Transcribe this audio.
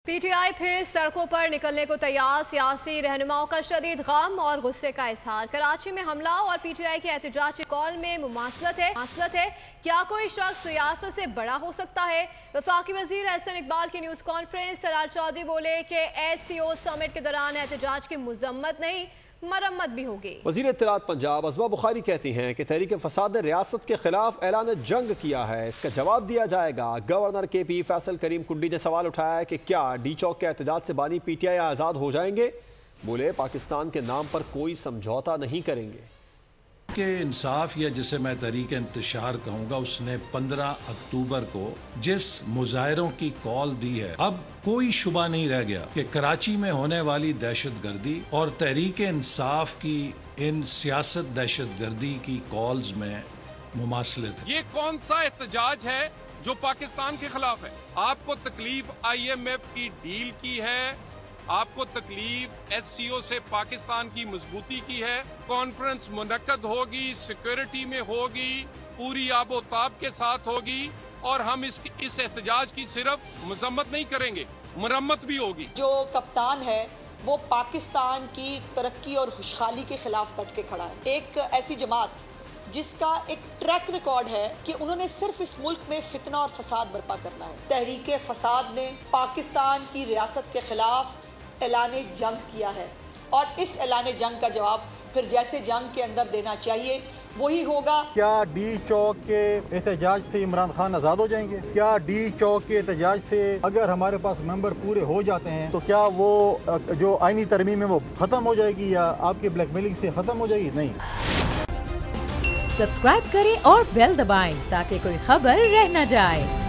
P T I फिर सड़कों पर निकलने को तैयार। सियासी रहनुमाओं का शदीद गम और गुस्से का इजहार। कराची में हमला और पी टी आई के एहतजाजी कॉल में मुमासलत है। क्या कोई शख्स सियासत से बड़ा हो सकता है? वफाकी वजीर एहसन इकबाल की न्यूज कॉन्फ्रेंस। सरार चौधरी बोले कि SCO समिट के दौरान एहतजाज की मजम्मत नहीं, मरम्मत भी होगी। वजीर इत्तलात पंजाब अज़मा बुखारी कहती हैं कि तहरीक फसाद ने रियासत के खिलाफ ऐलान जंग किया है, इसका जवाब दिया जाएगा। गवर्नर KP फैसल करीम कुंडी ने सवाल उठाया कि क्या डी चौक के एहतजाज से बानी PTI आज़ाद हो जाएंगे। बोले पाकिस्तान के नाम पर कोई समझौता नहीं करेंगे। कि इंसाफ या जिसे मैं तहरीक इंतशार कहूँगा, उसने 15 अक्टूबर को जिस मुजाहरों की कॉल दी है, अब कोई शुबा नहीं रह गया कि कराची में होने वाली दहशतगर्दी और तहरीक इंसाफ की इन सियासत दहशतगर्दी की कॉल्स में मुमासलत है। ये कौन सा एहतजाज है जो पाकिस्तान के खिलाफ है? आपको तकलीफ IMF की डील की है, आपको तकलीफ SCO से पाकिस्तान की मजबूती की है। कॉन्फ्रेंस मुनक्कद होगी, सिक्योरिटी में होगी, पूरी आबोताब के साथ होगी और हम इस एहतजाज की सिर्फ मजम्मत नहीं करेंगे, मरम्मत भी होगी। जो कप्तान है वो पाकिस्तान की तरक्की और खुशहाली के खिलाफ डट के खड़ा है। एक ऐसी जमात जिसका एक ट्रैक रिकॉर्ड है कि उन्होंने सिर्फ इस मुल्क में फितना और फसाद बर्पा करना है। तहरीक फसाद ने पाकिस्तान की रियासत के खिलाफ ऐलाने जंग किया है और इस ऐलाने जंग का जवाब फिर जैसे जंग के अंदर देना चाहिए वही होगा। क्या डी चौक के एहतजाज से इमरान खान आज़ाद हो जाएंगे? क्या डी चौक के एहतजाज से अगर हमारे पास मेंबर पूरे हो जाते हैं तो क्या वो जो आईनी तरमीम है वो खत्म हो जाएगी या आपकी ब्लैकमेलिंग से खत्म हो जाएगी? नहीं। सब्सक्राइब करें और बेल दबाएं ताकि कोई खबर रह न जाए।